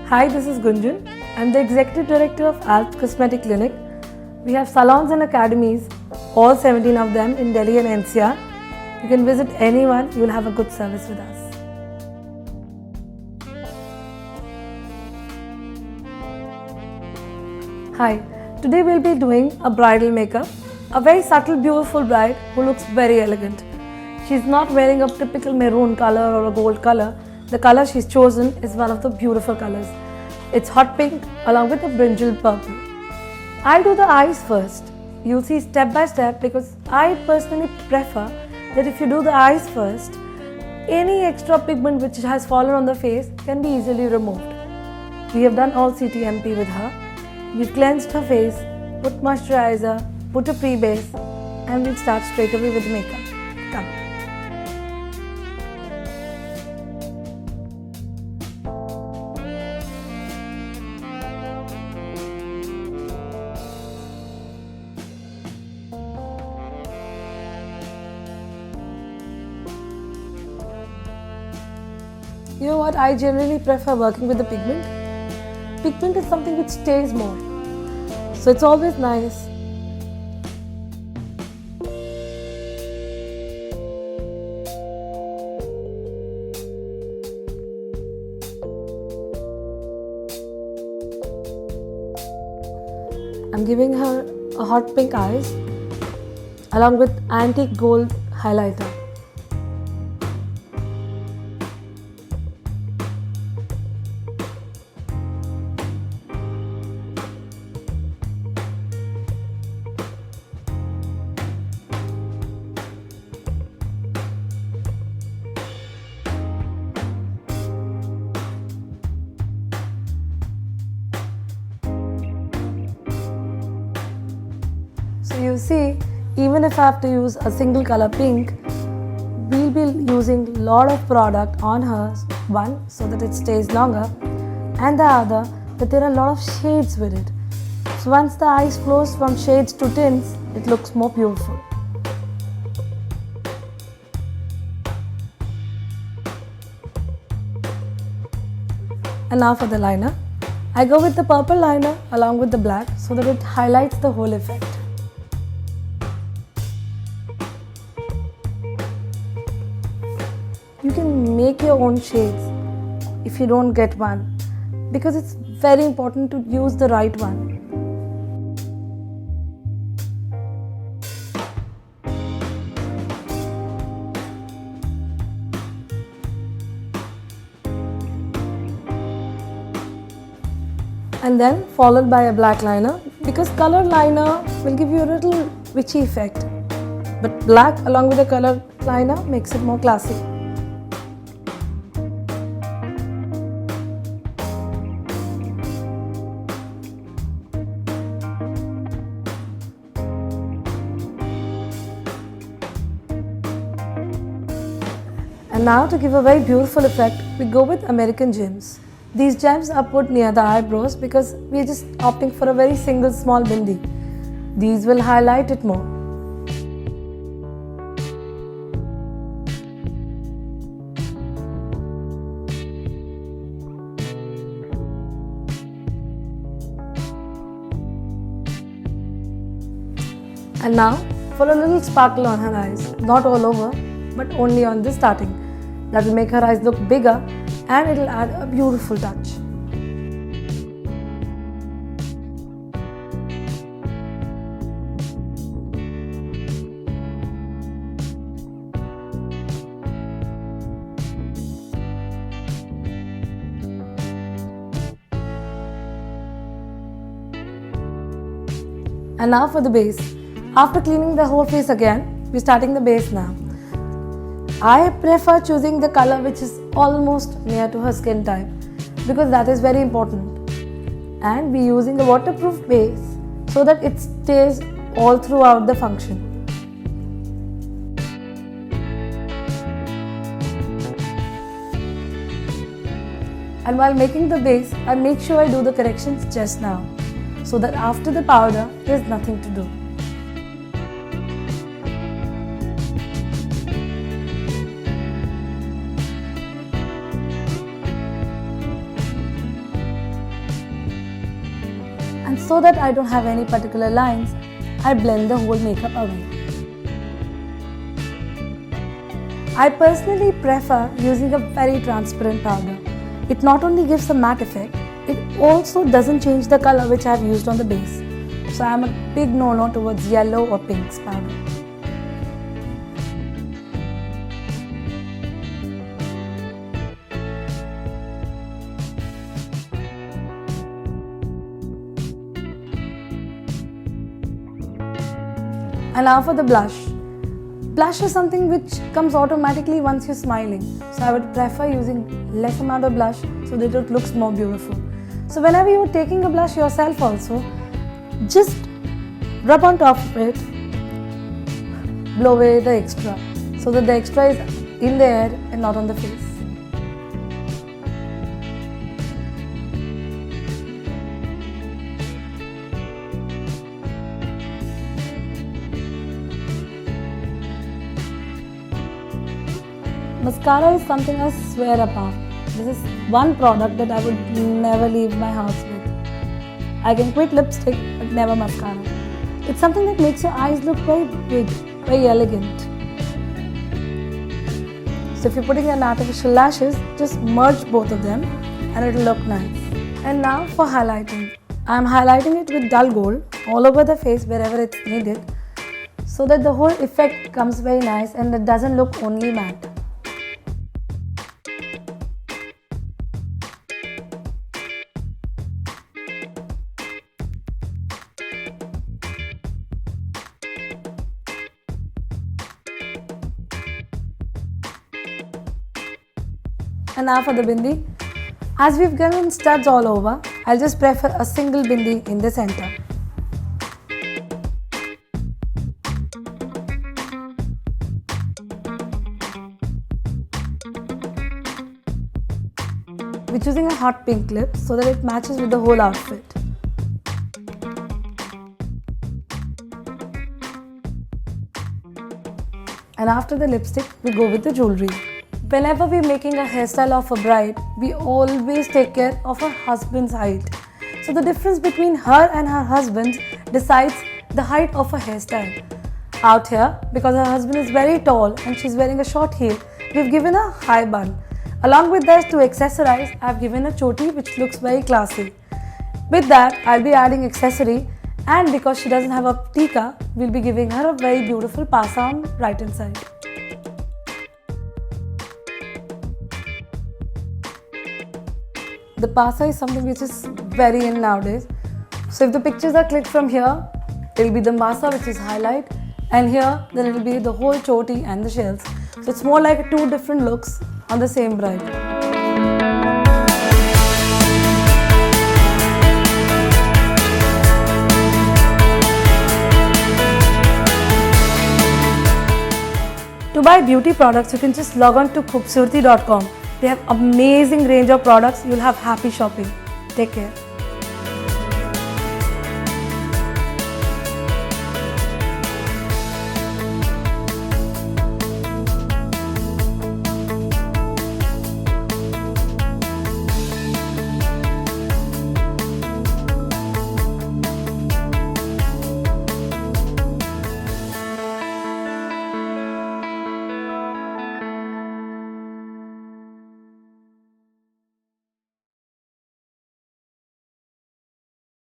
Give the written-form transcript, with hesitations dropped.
Hi, this is Gunjan. I'm the Executive Director of Alps Cosmetic Clinic. We have salons and academies, all 17 of them in Delhi and NCR. You can visit anyone, you will have a good service with us. Hi, today we'll be doing a bridal makeup. A very subtle, beautiful bride who looks very elegant. She's not wearing a typical maroon color or a gold color. The color she's chosen is one of the beautiful colors. It's hot pink along with a brinjal purple. I do the eyes first. You'll see step by step because I personally prefer that if you do the eyes first, any extra pigment which has fallen on the face can be easily removed. We have done all CTMP with her. We've cleansed her face, put moisturizer, put a pre-base, and we'll start straight away with makeup. Come. You know what, I generally prefer working with the pigment. Pigment is something which stays more. So it's always nice. I'm giving her a hot pink eyes along with antique gold highlighter. So you see, even if I have to use a single color pink, we'll be using a lot of product on her, one, so that it stays longer, and the other, that there are a lot of shades with it. So once the eyes flows from shades to tints, it looks more beautiful. And now for the liner. I go with the purple liner along with the black so that it highlights the whole effect. You can make your own shades if you don't get one, because it's very important to use the right one. And then followed by a black liner, because color liner will give you a little witchy effect, but black along with the color liner makes it more classy. And now to give a very beautiful effect, we go with American gems. These gems are put near the eyebrows because we are just opting for a very single small bindi. These will highlight it more. And now for a little sparkle on her eyes, not all over, but only on the starting. That will make her eyes look bigger and it will add a beautiful touch. And now for the base. After cleaning the whole face again, we're starting the base now. I prefer choosing the color which is almost near to her skin type because that is very important. And we're using a waterproof base so that it stays all throughout the function. And while making the base, I make sure I do the corrections just now so that after the powder, there's nothing to do. so that I don't have any particular lines, I blend the whole makeup away. I personally prefer using a very transparent powder. It not only gives a matte effect, it also doesn't change the color which I have used on the base. So I am a big no-no towards yellow or pinks powder. And now for the blush. Blush is something which comes automatically once you're smiling. So I would prefer using less amount of blush so that it looks more beautiful. So whenever you're taking a blush yourself also, just rub on top of it, blow away the extra so that the extra is in the air and not on the face. Mascara is something I swear upon. This is one product that I would never leave my house with. I can quit lipstick but never mascara. It's something that makes your eyes look very big, very elegant. So if you're putting in artificial lashes, just merge both of them and it will look nice. And now for highlighting. I'm highlighting it with dull gold all over the face wherever it's needed so that the whole effect comes very nice and it doesn't look only matte. And now for the bindi. As we've given studs all over, I'll just prefer a single bindi in the center. We're choosing a hot pink lip so that it matches with the whole outfit. And after the lipstick, we go with the jewelry. Whenever we're making a hairstyle of a bride, we always take care of her husband's height. So the difference between her and her husband decides the height of a hairstyle. Out here, because her husband is very tall and she's wearing a short heel, we've given a high bun. Along with this, to accessorize, I've given a choti which looks very classy. With that, I'll be adding accessory, and because she doesn't have a tika, we'll be giving her a very beautiful pasa on right hand side. The pasa is something which is very in nowadays. So if the pictures are clicked from here, it will be the masa which is highlight, and here then it will be the whole choti and the shells. So it's more like two different looks on the same bride. To buy beauty products, you can just log on to khoobsurati.com. They have amazing range of products. You'll have happy shopping. Take care.